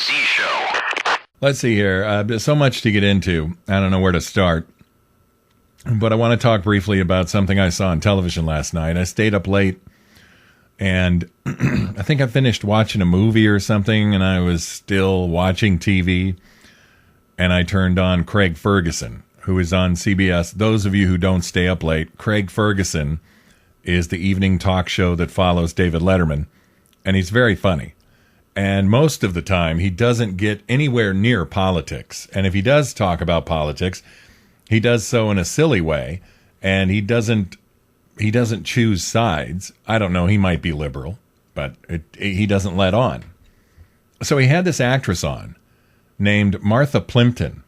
Show. Let's see here. There's so much to get into. I don't know where to start. But I want to talk briefly about something I saw on television last night. I stayed up late, and I think I finished watching a movie or something, and I was still watching TV, and I turned on Craig Ferguson, who is on CBS. Those of you who don't stay up late, Craig Ferguson is the evening talk show that follows David Letterman, and he's very funny. And most of the time, he doesn't get anywhere near politics. And if he does talk about politics, he does so in a silly way, and he doesn't choose sides. I don't know, he might be liberal, but he doesn't let on. So he had this actress on named Martha Plimpton,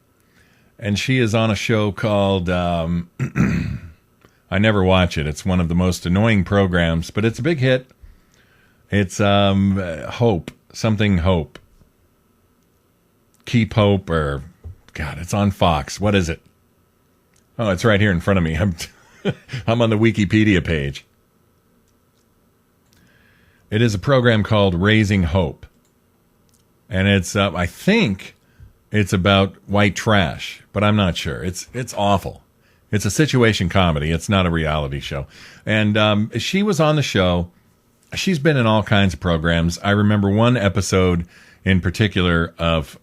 and she is on a show called, I never watch it. It's one of the most annoying programs, but it's a big hit. It's Hope, something Hope. Keep Hope, or, God, it's on Fox. What is it? Oh, it's right here in front of me. I'm on the Wikipedia page. It is a program called Raising Hope. And it's, I think it's about white trash, but I'm not sure. It's awful. It's a situation comedy. It's not a reality show. And she was on the show. She's been in all kinds of programs. I remember one episode in particular of,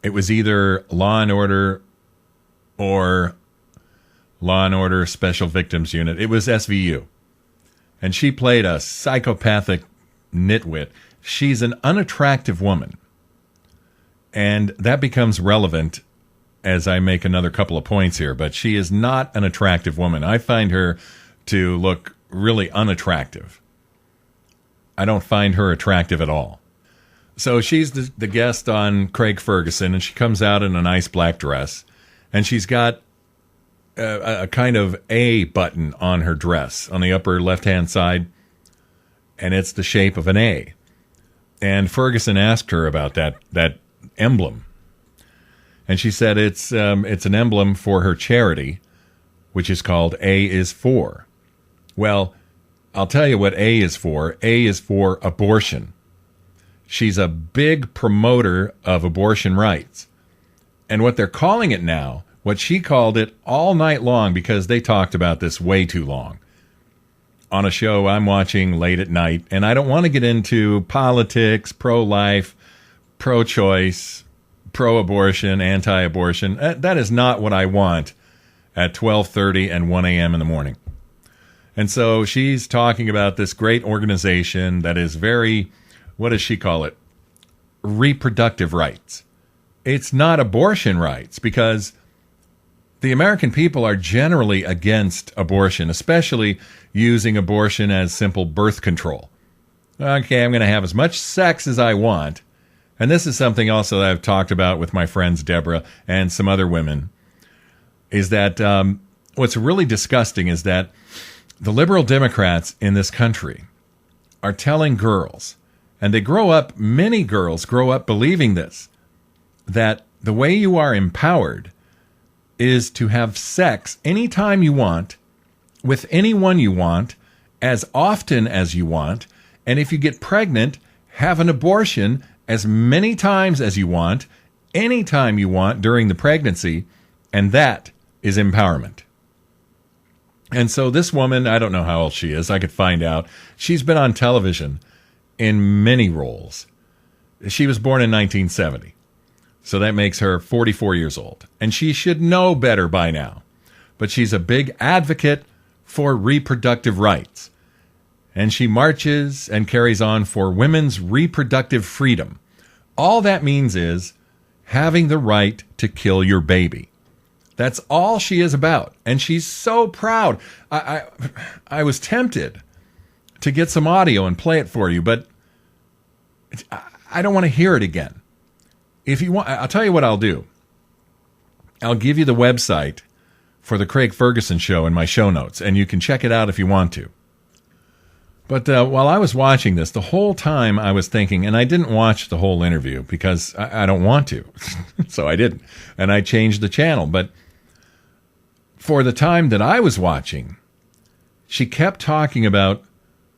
it was either Law and Order or Law and Order Special Victims Unit. It was SVU. And she played a psychopathic nitwit. She's an unattractive woman. And that becomes relevant as I make another couple of points here. But she is not an attractive woman. I find her to look really unattractive. I don't find her attractive at all. So she's the guest on Craig Ferguson, and she comes out in a nice black dress. And she's got a kind of A button on her dress on the upper left-hand side, and it's the shape of an A. And Ferguson asked her about that emblem, and she said it's an emblem for her charity, which is called A is For. Well, I'll tell you what A is for. A is for abortion. She's a big promoter of abortion rights. And what they're calling it now, what she called it all night long, because they talked about this way too long, on a show I'm watching late at night, and I don't want to get into politics, pro-life, pro-choice, pro-abortion, anti-abortion. That is not what I want at 12:30 and 1 a.m. in the morning. And so she's talking about this great organization that is very, what does she call it? Reproductive rights. It's not abortion rights, because the American people are generally against abortion, especially using abortion as simple birth control. Okay, I'm going to have as much sex as I want. And this is something also that I've talked about with my friends Deborah and some other women, is that what's really disgusting is that the liberal Democrats in this country are telling girls, and many girls grow up believing this, that the way you are empowered is to have sex anytime you want, with anyone you want, as often as you want, and if you get pregnant, have an abortion as many times as you want, anytime you want during the pregnancy, and that is empowerment. And so this woman, I don't know how old she is, I could find out. She's been on television in many roles. She was born in 1970. So that makes her 44 years old. And she should know better by now. But she's a big advocate for reproductive rights. And she marches and carries on for women's reproductive freedom. All that means is having the right to kill your baby. That's all she is about. And she's so proud. I was tempted to get some audio and play it for you, but I don't want to hear it again. If you want, I'll tell you what I'll do. I'll give you the website for the Craig Ferguson show in my show notes, and you can check it out if you want to. But while I was watching this, the whole time I was thinking, and I didn't watch the whole interview because I don't want to, so I didn't, and I changed the channel. But for the time that I was watching, she kept talking about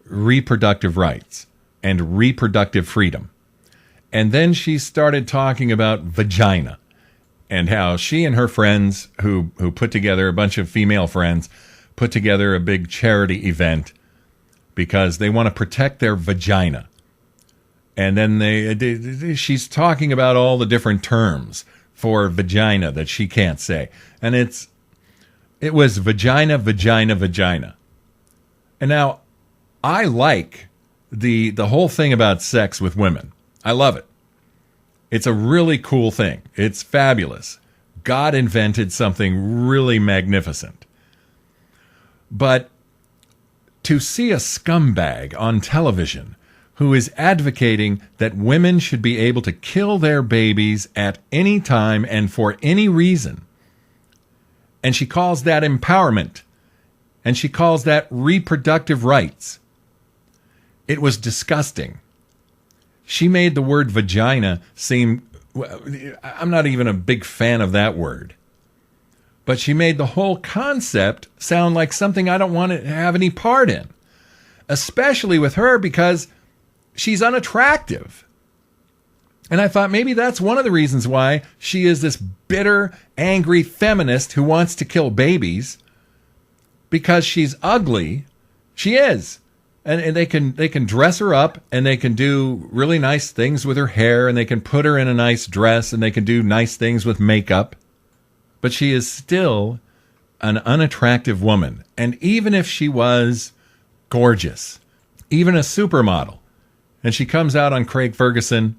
reproductive rights and reproductive freedom. And then she started talking about vagina and how she and her friends who put together, a bunch of female friends, put together a big charity event because they want to protect their vagina. And then she's talking about all the different terms for vagina that she can't say. And it was vagina, vagina, vagina. And now I like the whole thing about sex with women. I love it. It's a really cool thing. It's fabulous. God invented something really magnificent. But to see a scumbag on television who is advocating that women should be able to kill their babies at any time and for any reason, and she calls that empowerment, and she calls that reproductive rights. It was disgusting. She made the word vagina seem, I'm not even a big fan of that word, but she made the whole concept sound like something I don't want to have any part in, especially with her because she's unattractive. And I thought maybe that's one of the reasons why she is this bitter, angry feminist who wants to kill babies, because she's ugly. She is. And they can dress her up, and they can do really nice things with her hair, and they can put her in a nice dress, and they can do nice things with makeup. But she is still an unattractive woman. And even if she was gorgeous, even a supermodel, and she comes out on Craig Ferguson,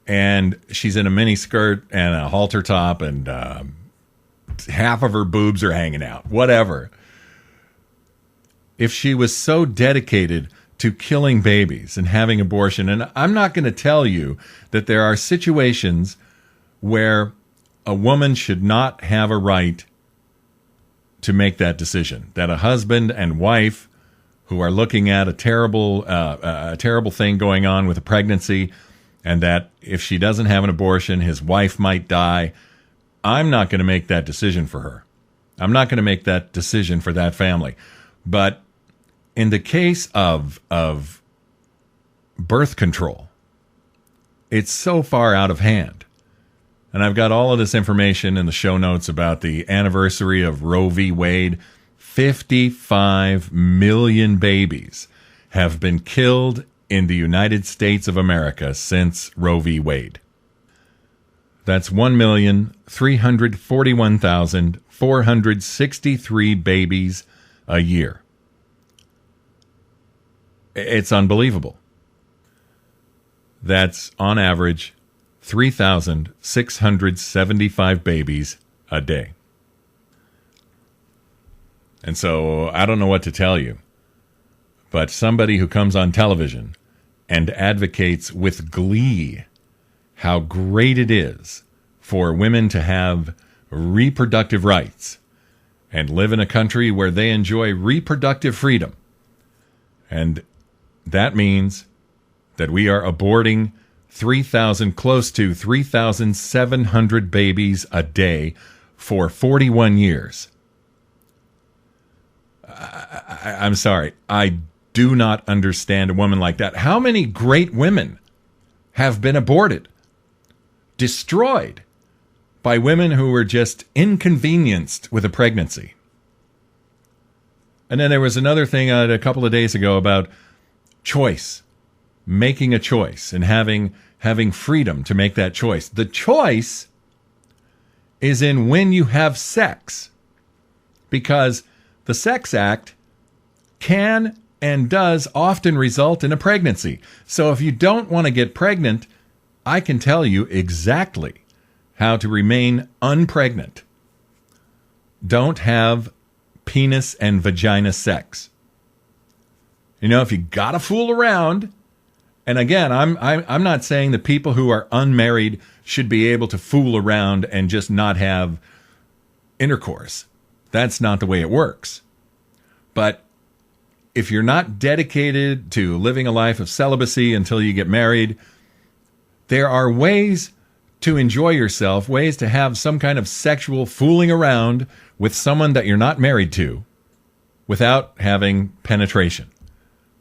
and she's in a mini skirt and a halter top, and half of her boobs are hanging out, whatever. If she was so dedicated to killing babies and having abortion, and I'm not going to tell you that there are situations where a woman should not have a right to make that decision, that a husband and wife who are looking at a terrible thing going on with a pregnancy, and that if she doesn't have an abortion, his wife might die. I'm not going to make that decision for her. I'm not going to make that decision for that family. But in the case of birth control, it's so far out of hand. And I've got all of this information in the show notes about the anniversary of Roe v. Wade. 55 million babies have been killed in the United States of America since Roe v. Wade. That's 1,341,463 babies a year. It's unbelievable. That's, on average, 3,675 babies a day. And so I don't know what to tell you, but somebody who comes on television and advocates with glee how great it is for women to have reproductive rights and live in a country where they enjoy reproductive freedom. And that means that we are aborting close to 3,700 babies a day for 41 years. I'm sorry. I do not understand a woman like that. How many great women have been aborted, destroyed by women who were just inconvenienced with a pregnancy? And then there was another thing a couple of days ago about choice, making a choice and having freedom to make that choice. The choice is in when you have sex, because the Sex Act can and does often result in a pregnancy. So if you don't want to get pregnant, I can tell you exactly how to remain unpregnant. Don't have penis and vagina sex. You know, if you gotta fool around, and again, I'm not saying that people who are unmarried should be able to fool around and just not have intercourse. That's not the way it works. But if you're not dedicated to living a life of celibacy until you get married, there are ways to enjoy yourself, ways to have some kind of sexual fooling around with someone that you're not married to without having penetration,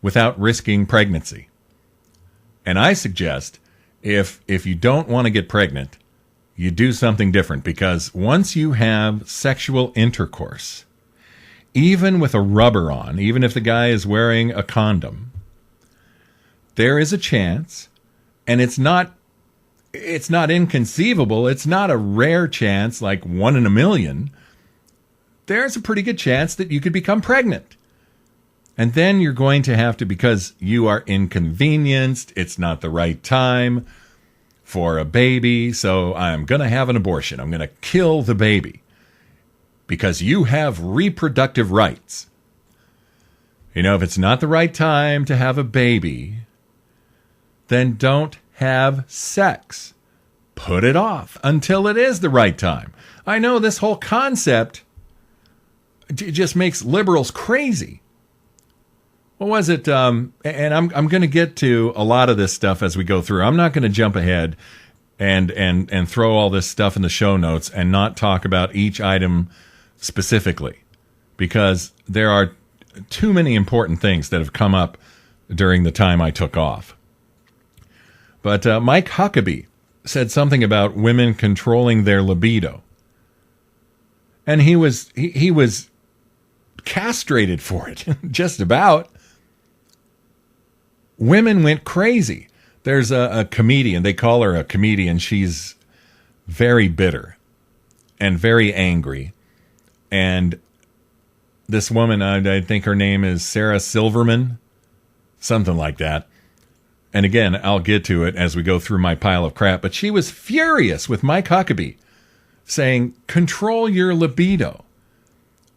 without risking pregnancy. And I suggest if you don't want to get pregnant, you do something different, because once you have sexual intercourse, even with a rubber on, even if the guy is wearing a condom, there is a chance, and it's not inconceivable, it's not a rare chance like 1 in a million. There's a pretty good chance that you could become pregnant. And then you're going to have to, because you are inconvenienced, it's not the right time for a baby, so I'm going to have an abortion. I'm going to kill the baby because you have reproductive rights. You know, if it's not the right time to have a baby, then don't have sex. Put it off until it is the right time. I know this whole concept just makes liberals crazy. What was it? And I'm going to get to a lot of this stuff as we go through. I'm not going to jump ahead and throw all this stuff in the show notes and not talk about each item specifically, because there are too many important things that have come up during the time I took off. But Mike Huckabee said something about women controlling their libido, and he was castrated for it, just about. Women went crazy. There's a comedian. They call her a comedian. She's very bitter and very angry. And this woman, I think her name is Sarah Silverman, something like that. And again, I'll get to it as we go through my pile of crap. But she was furious with Mike Huckabee, saying, control your libido.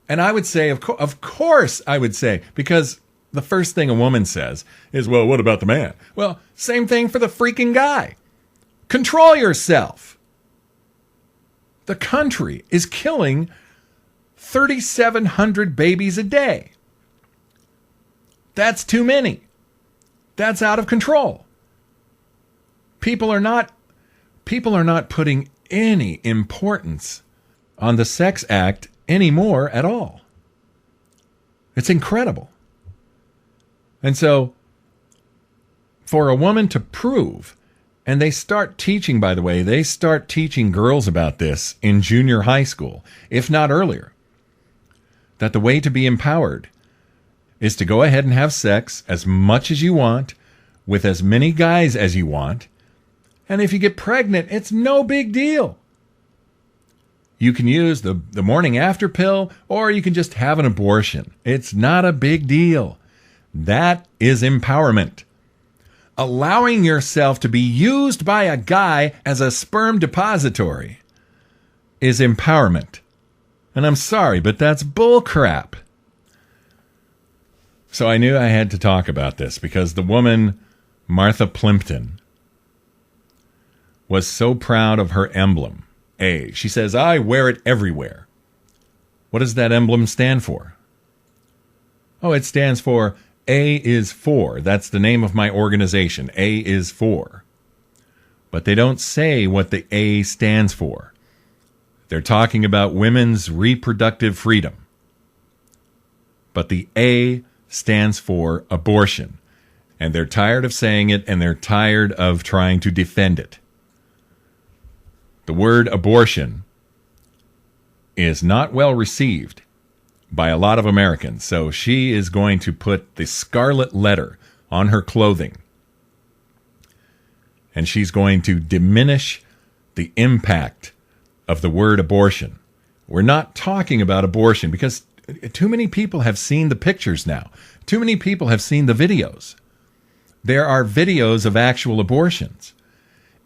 And I would say, of course I would say, because the first thing a woman says is, well, what about the man? Well, same thing for the freaking guy. Control yourself. The country is killing 3,700 babies a day. That's too many. That's out of control. People are not putting any importance on the sex act anymore at all. It's incredible. And so, for a woman to prove, and they start teaching, by the way, they start teaching girls about this in junior high school, if not earlier, that the way to be empowered is to go ahead and have sex as much as you want, with as many guys as you want, and if you get pregnant, it's no big deal. You can use the morning after pill, or you can just have an abortion. It's not a big deal. That is empowerment. Allowing yourself to be used by a guy as a sperm depository is empowerment. And I'm sorry, but that's bullcrap. So I knew I had to talk about this, because the woman, Martha Plimpton, was so proud of her emblem, A. She says, I wear it everywhere. What does that emblem stand for? Oh, it stands for A is for. That's the name of my organization. A is for. But they don't say what the A stands for. They're talking about women's reproductive freedom. But the A stands for abortion. And they're tired of saying it, and they're tired of trying to defend it. The word abortion is not well received by a lot of Americans. So she is going to put the scarlet letter on her clothing. And she's going to diminish the impact of the word abortion. We're not talking about abortion because too many people have seen the pictures now. Too many people have seen the videos. There are videos of actual abortions.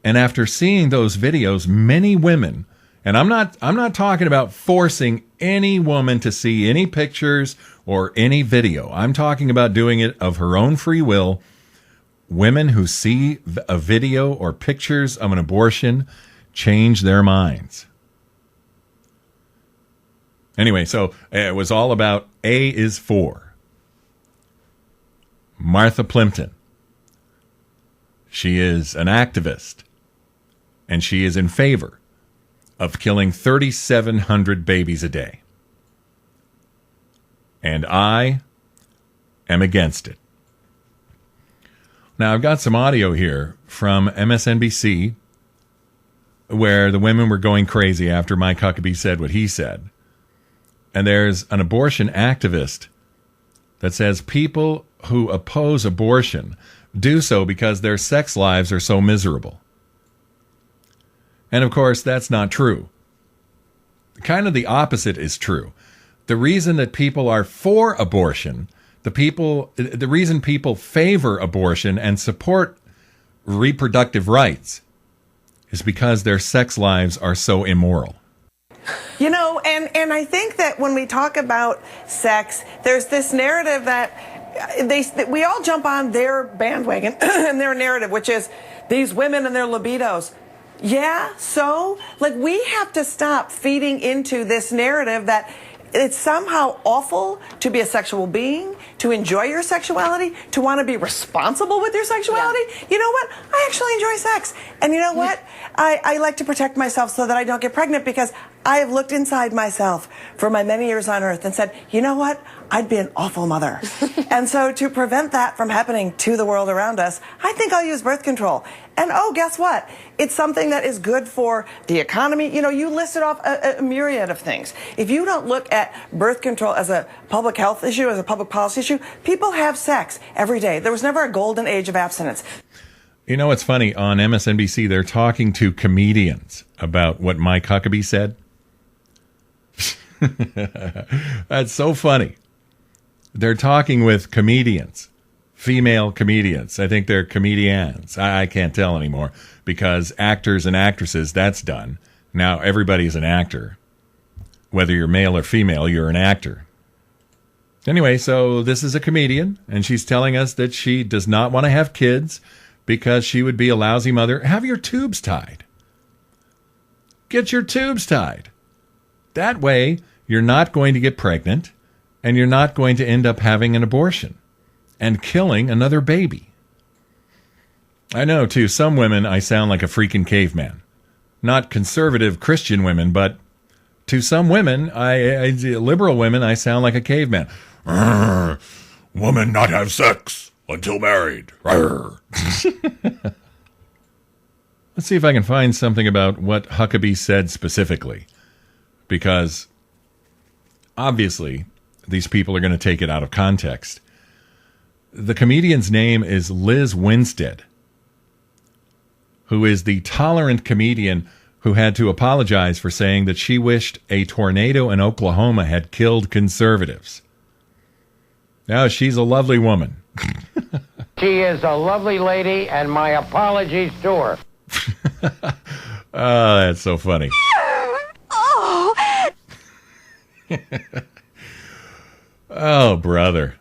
And after seeing those videos, many women, and I'm not talking about forcing any woman to see any pictures or any video. I'm talking about doing it of her own free will. Women who see a video or pictures of an abortion change their minds. Anyway, so it was all about A is for. Martha Plimpton. She is an activist, and she is in favor of killing 3,700 babies a day. And I am against it. Now, I've got some audio here from MSNBC where the women were going crazy after Mike Huckabee said what he said. And there's an abortion activist that says people who oppose abortion do so because their sex lives are so miserable. And of course, that's not true. Kind of the opposite is true. The reason that people are for abortion, the reason people favor abortion and support reproductive rights is because their sex lives are so immoral. You know, and I think that when we talk about sex, there's this narrative that we all jump on their bandwagon and their narrative, which is these women and their libidos. Yeah, so like we have to stop feeding into this narrative that it's somehow awful to be a sexual being, to enjoy your sexuality, to want to be responsible with your sexuality. Yeah. You know what? I actually enjoy sex. And you know what? I like to protect myself so that I don't get pregnant because I have looked inside myself for my many years on earth and said, you know what? I'd be an awful mother. And so to prevent that from happening to the world around us, I think I'll use birth control. And oh, guess what? It's something that is good for the economy. You know, you listed off a myriad of things. If you don't look at birth control as a public health issue, as a public policy issue, people have sex every day. There was never a golden age of abstinence. You know what's funny? On MSNBC, they're talking to comedians about what Mike Huckabee said. That's so funny. They're talking with comedians, female comedians. I think they're comedians. I can't tell anymore because actors and actresses, that's done. Now everybody's an actor. Whether you're male or female, you're an actor. Anyway, so this is a comedian, and she's telling us that she does not want to have kids because she would be a lousy mother. Have your tubes tied. Get your tubes tied. That way, you're not going to get pregnant, and you're not going to end up having an abortion and killing another baby. I know, to some women, I sound like a freaking caveman. Not conservative Christian women, but to some women, liberal women, I sound like a caveman. Women not have sex until married. Let's see if I can find something about what Huckabee said specifically. Because, obviously, these people are going to take it out of context. The comedian's name is Liz Winstead, who is the tolerant comedian who had to apologize for saying that she wished a tornado in Oklahoma had killed conservatives. Now, she's a lovely woman. She is a lovely lady, and my apologies to her. Oh, that's so funny. Oh, brother.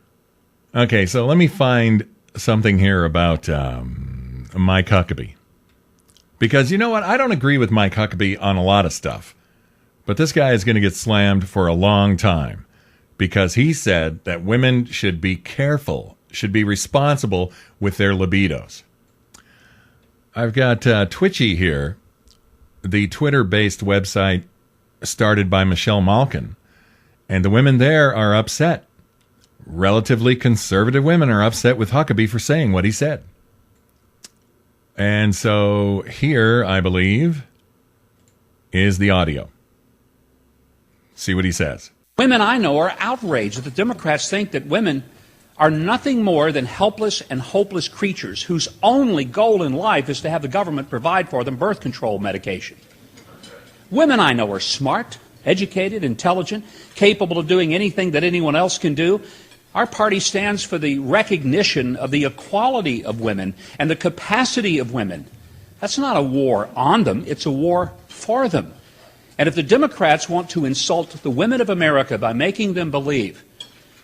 Okay, so let me find something here about Mike Huckabee. Because you know what? I don't agree with Mike Huckabee on a lot of stuff. But this guy is going to get slammed for a long time. Because he said that women should be careful, should be responsible with their libidos. I've got Twitchy here, the Twitter-based website started by Michelle Malkin. And the women there are upset. Relatively conservative women are upset with Huckabee for saying what he said. And so here, I believe, is the audio. See what he says. Women I know are outraged that the Democrats think that women are nothing more than helpless and hopeless creatures whose only goal in life is to have the government provide for them birth control medication. Women I know are smart, educated, intelligent, capable of doing anything that anyone else can do. Our party stands for the recognition of the equality of women and the capacity of women. That's not a war on them, it's a war for them. And if the Democrats want to insult the women of America by making them believe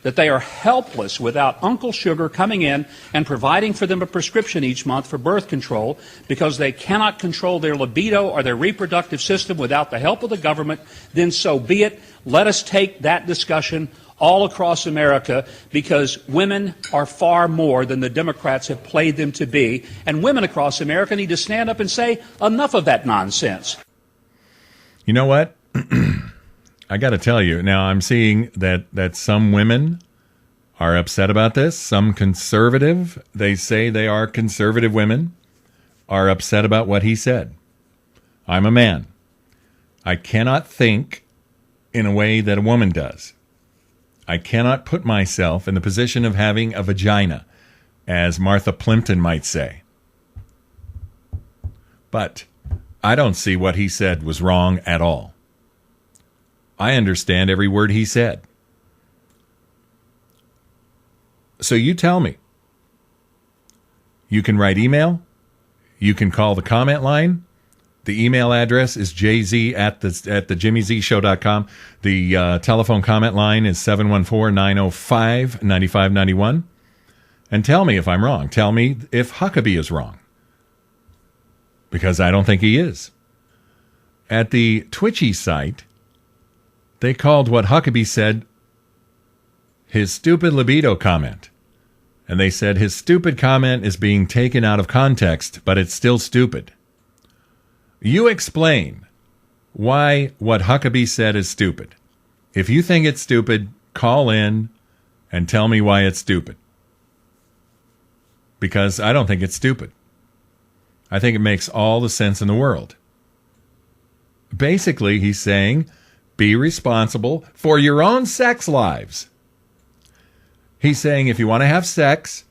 that they are helpless without Uncle Sugar coming in and providing for them a prescription each month for birth control because they cannot control their libido or their reproductive system without the help of the government, then so be it. Let us take that discussion all across America because women are far more than the Democrats have played them to be. And women across America need to stand up and say, enough of that nonsense. You know what? I got to tell you, now I'm seeing that some women are upset about this. Some conservative, they say they are conservative women, are upset about what he said. I'm a man. I cannot think in a way that a woman does. I cannot put myself in the position of having a vagina, as Martha Plimpton might say. But I don't see what he said was wrong at all. I understand every word he said. So you tell me. You can write email. You can call the comment line. The email address is jz@thejimmyzshow.com. The telephone comment line is 714-905-9591. And tell me if I'm wrong. Tell me if Huckabee is wrong. Because I don't think he is. At the Twitchy site, they called what Huckabee said his stupid libido comment. And they said his stupid comment is being taken out of context, but it's still stupid. You explain why what Huckabee said is stupid. If you think it's stupid, call in and tell me why it's stupid. Because I don't think it's stupid. I think it makes all the sense in the world. Basically, he's saying, be responsible for your own sex lives. He's saying if you want to have sex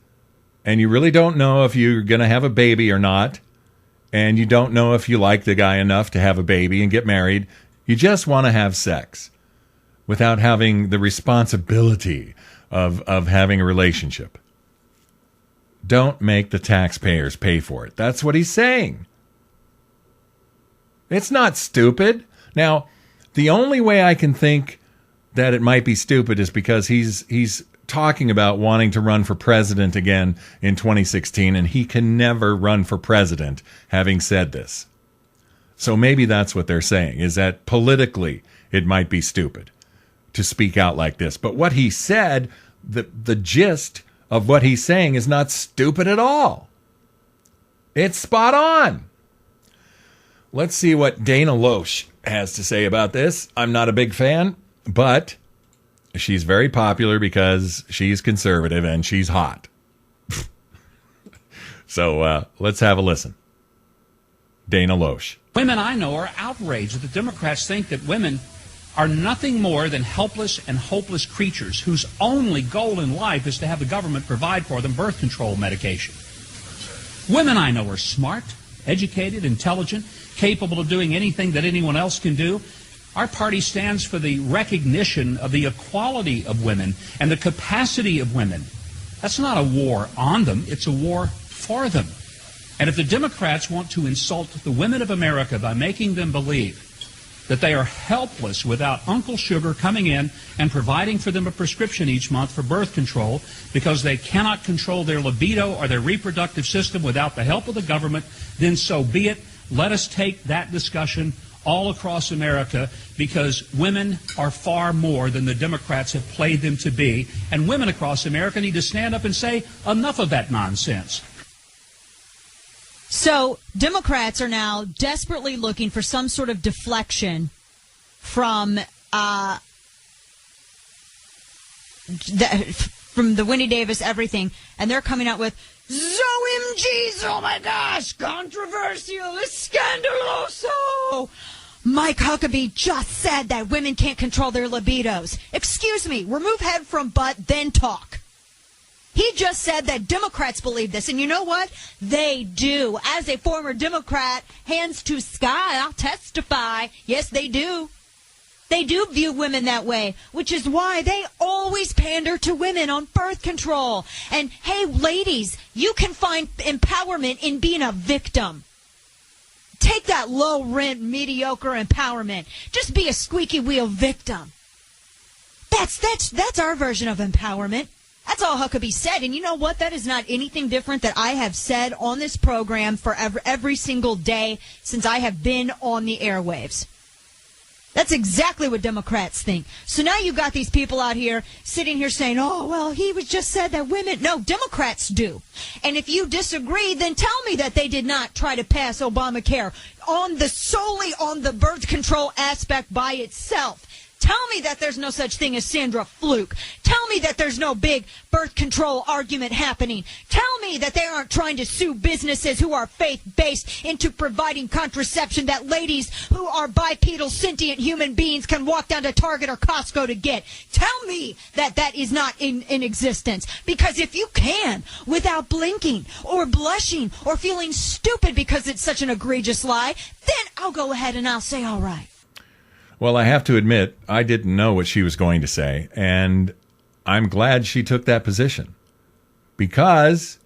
and you really don't know if you're going to have a baby or not, and you don't know if you like the guy enough to have a baby and get married, you just want to have sex without having the responsibility of having a relationship. Don't make the taxpayers pay for it. That's what he's saying. It's not stupid. Now, the only way I can think that it might be stupid is because he's talking about wanting to run for president again in 2016, and he can never run for president having said this. So maybe that's what they're saying, is that politically it might be stupid to speak out like this. But what he said, the gist of what he's saying is not stupid at all. It's spot on. Let's see what Dana Loesch has to say about this. I'm not a big fan, but she's very popular because she's conservative and she's hot. So let's have a listen. Dana Loesch. Women I know are outraged that the Democrats think that women are nothing more than helpless and hopeless creatures whose only goal in life is to have the government provide for them birth control medication. Women I know are smart, educated, intelligent, capable of doing anything that anyone else can do. Our party stands for the recognition of the equality of women and the capacity of women. That's not a war on them, it's a war for them. And if the Democrats want to insult the women of America by making them believe that they are helpless without Uncle Sugar coming in and providing for them a prescription each month for birth control because they cannot control their libido or their reproductive system without the help of the government, then so be it. Let us take that discussion all across America, because women are far more than the Democrats have played them to be, and women across America need to stand up and say, enough of that nonsense. So Democrats are now desperately looking for some sort of deflection from the Winnie Davis everything, and they're coming out with OMGs, oh my gosh, controversial, scandaloso. Mike Huckabee just said that women can't control their libidos. Excuse me, remove head from butt, then talk. He just said that Democrats believe this, and you know what? They do. As a former Democrat, hands to sky, I'll testify. Yes, they do. They do view women that way, which is why they always pander to women on birth control. And, hey, ladies, you can find empowerment in being a victim. Take that low-rent, mediocre empowerment. Just be a squeaky wheel victim. That's our version of empowerment. That's all Huckabee said. And you know what? That is not anything different that I have said on this program for every single day since I have been on the airwaves. That's exactly what Democrats think. So now you've got these people out here sitting here saying, oh, well, he was just said that women. No, Democrats do. And if you disagree, then tell me that they did not try to pass Obamacare solely on the birth control aspect by itself. Tell me that there's no such thing as Sandra Fluke. Tell me that there's no big birth control argument happening. Tell me that they aren't trying to sue businesses who are faith-based into providing contraception that ladies who are bipedal sentient human beings can walk down to Target or Costco to get. Tell me that that is not in existence. Because if you can, without blinking or blushing or feeling stupid because it's such an egregious lie, then I'll go ahead and I'll say, all right. Well, I have to admit, I didn't know what she was going to say, and I'm glad she took that position. Because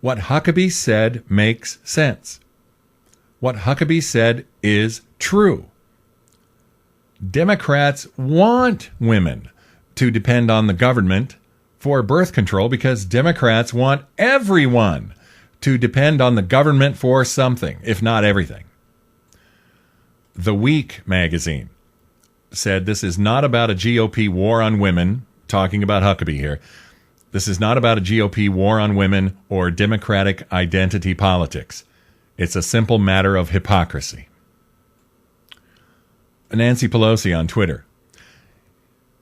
what Huckabee said makes sense. What Huckabee said is true. Democrats want women to depend on the government for birth control because Democrats want everyone to depend on the government for something, if not everything. The Week magazine said this is not about a GOP war on women, talking about Huckabee here. This is not about a GOP war on women or Democratic identity politics. It's a simple matter of hypocrisy. Nancy Pelosi on Twitter.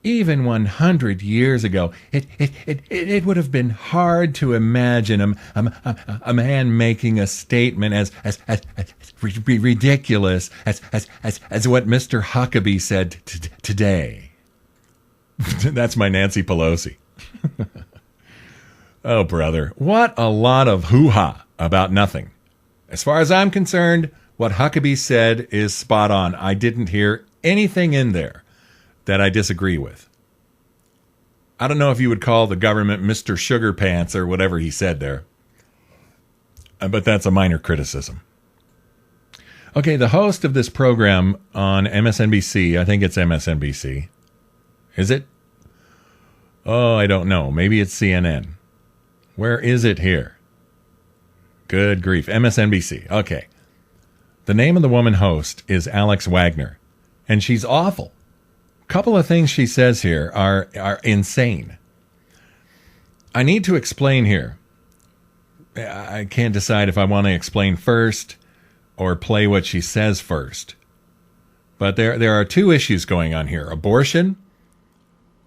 Even 100 years ago, it would have been hard to imagine a man making a statement as ridiculous as what Mr. Huckabee said today. That's my Nancy Pelosi. Oh, brother, what a lot of hoo-ha about nothing. As far as I'm concerned, what Huckabee said is spot on. I didn't hear anything in there that I disagree with. I don't know if you would call the government Mr. Sugar Pants or whatever he said there, but that's a minor criticism. Okay, the host of this program on MSNBC, I think it's MSNBC. Is it? Oh, I don't know. Maybe it's CNN. Where is it here? Good grief. MSNBC. Okay. The name of the woman host is Alex Wagner, and she's awful. Couple of things she says here are insane. I need to explain here. I can't decide if I want to explain first or play what she says first. But there are two issues going on here. Abortion,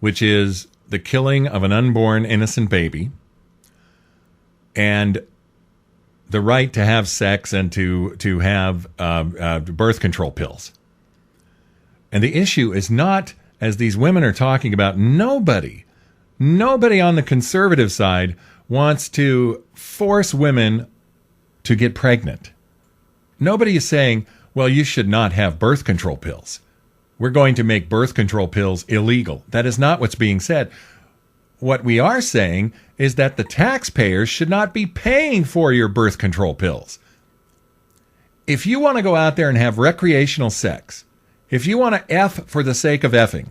which is the killing of an unborn innocent baby, and the right to have sex and to have birth control pills. And the issue is not, as these women are talking about, nobody on the conservative side wants to force women to get pregnant. Nobody is saying, well, you should not have birth control pills. We're going to make birth control pills illegal. That is not what's being said. What we are saying is that the taxpayers should not be paying for your birth control pills. If you want to go out there and have recreational sex, if you want to F for the sake of effing,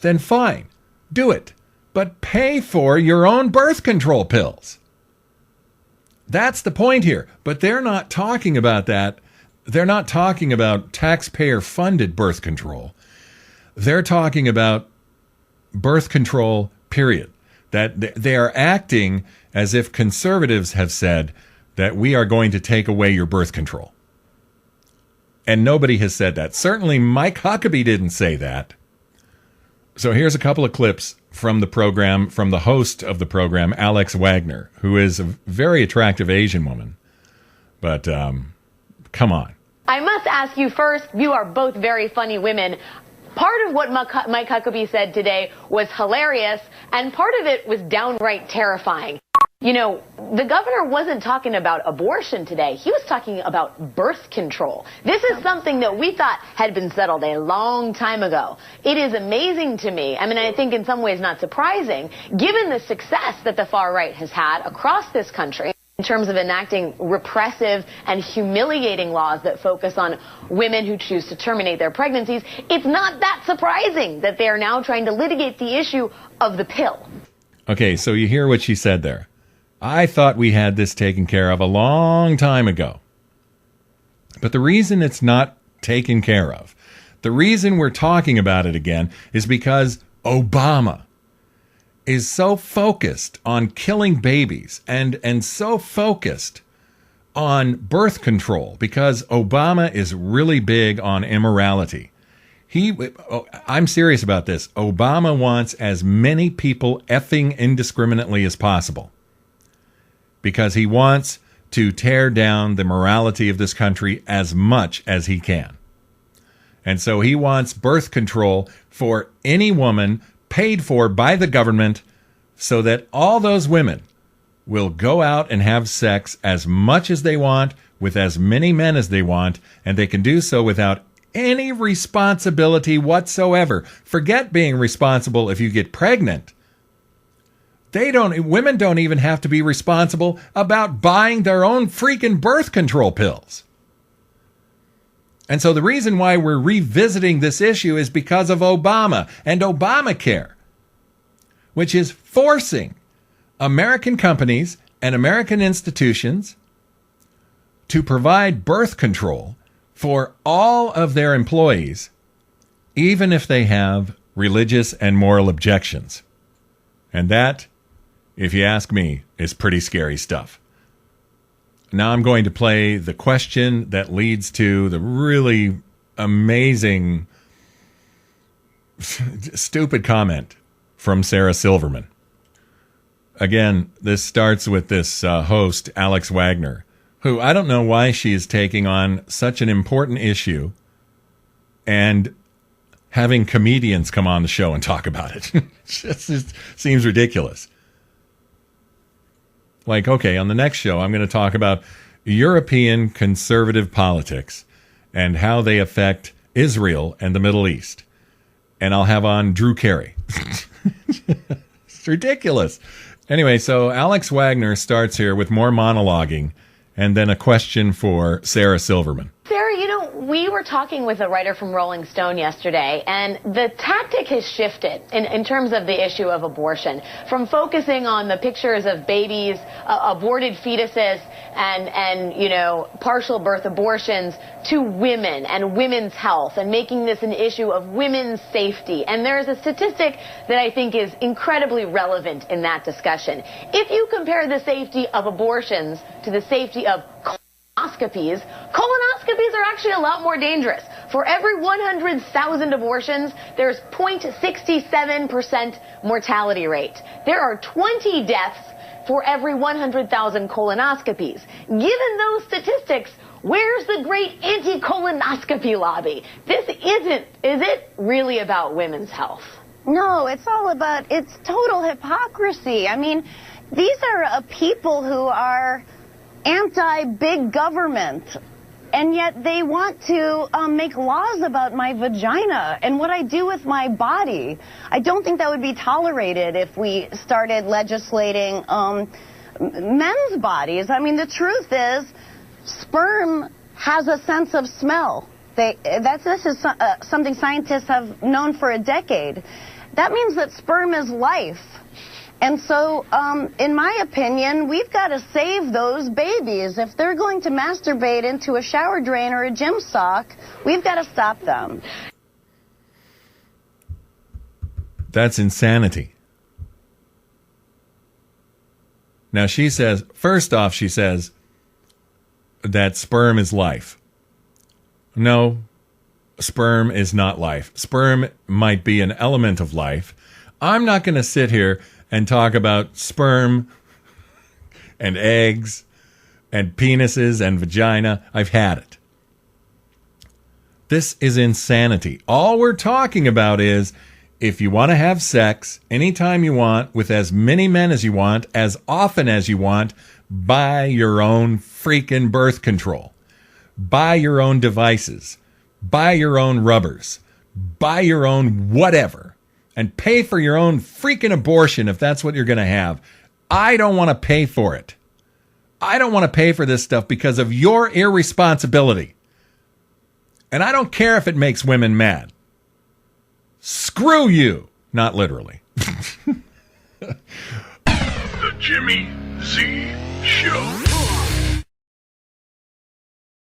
then fine, do it. But pay for your own birth control pills. That's the point here. But they're not talking about that. They're not talking about taxpayer-funded birth control. They're talking about birth control, period. That they are acting as if conservatives have said that we are going to take away your birth control. And nobody has said that. Certainly Mike Huckabee didn't say that. So here's a couple of clips from the program, from the host of the program, Alex Wagner, who is a very attractive Asian woman. But come on. I must ask you first, you are both very funny women. Part of what Mike Huckabee said today was hilarious, and part of it was downright terrifying. You know, the governor wasn't talking about abortion today. He was talking about birth control. This is something that we thought had been settled a long time ago. It is amazing to me. I mean, I think in some ways not surprising, given the success that the far right has had across this country in terms of enacting repressive and humiliating laws that focus on women who choose to terminate their pregnancies. It's not that surprising that they are now trying to litigate the issue of the pill. Okay, so you hear what she said there. I thought we had this taken care of a long time ago. But the reason it's not taken care of, the reason we're talking about it again, is because Obama is so focused on killing babies and so focused on birth control because Obama is really big on immorality. I'm serious about this. Obama wants as many people effing indiscriminately as possible because he wants to tear down the morality of this country as much as he can. And so he wants birth control for any woman paid for by the government so that all those women will go out and have sex as much as they want with as many men as they want, and they can do so without any responsibility whatsoever. Forget being responsible if you get pregnant. Women don't even have to be responsible about buying their own freaking birth control pills. And so the reason why we're revisiting this issue is because of Obama and Obamacare, which is forcing American companies and American institutions to provide birth control for all of their employees, even if they have religious and moral objections. And that, if you ask me, is pretty scary stuff. Now I'm going to play the question that leads to the really amazing, stupid comment from Sarah Silverman. Again, this starts with this host, Alex Wagner, who I don't know why she is taking on such an important issue and having comedians come on the show and talk about it. It just seems ridiculous. Like, okay, on the next show, I'm going to talk about European conservative politics and how they affect Israel and the Middle East. And I'll have on Drew Carey. It's ridiculous. Anyway, so Alex Wagner starts here with more monologuing and then a question for Sarah Silverman. Sarah, we were talking with a writer from Rolling Stone yesterday, and the tactic has shifted in terms of the issue of abortion, from focusing on the pictures of babies, aborted fetuses, and partial birth abortions to women and women's health, and making this an issue of women's safety. And there's a statistic that I think is incredibly relevant in that discussion. If you compare the safety of abortions to the safety of colonoscopies are actually a lot more dangerous. For every 100,000 abortions, there's 0.67% mortality rate. There are 20 deaths for every 100,000 colonoscopies. Given those statistics, where's the great anti-colonoscopy lobby? Is it really about women's health? No, it's total hypocrisy. I mean, these are people who are anti-big government, and yet they want to make laws about my vagina and what I do with my body. I don't think that would be tolerated if we started legislating men's bodies. I mean, the truth is, sperm has a sense of smell. This is something scientists have known for a decade. That means that sperm is life. And so, in my opinion, we've got to save those babies. If they're going to masturbate into a shower drain or a gym sock, we've got to stop them. That's insanity. Now, she says, first off, she says that sperm is life. No, sperm is not life. Sperm might be an element of life. I'm not going to sit here and talk about sperm and eggs and penises and vagina. I've had it. This is insanity. All we're talking about is if you want to have sex anytime you want, with as many men as you want, as often as you want, buy your own freaking birth control. Buy your own devices. Buy your own rubbers. Buy your own whatever. And pay for your own freaking abortion if that's what you're going to have. I don't want to pay for it. I don't want to pay for this stuff because of your irresponsibility. And I don't care if it makes women mad. Screw you. Not literally. The Jimmy Z Show.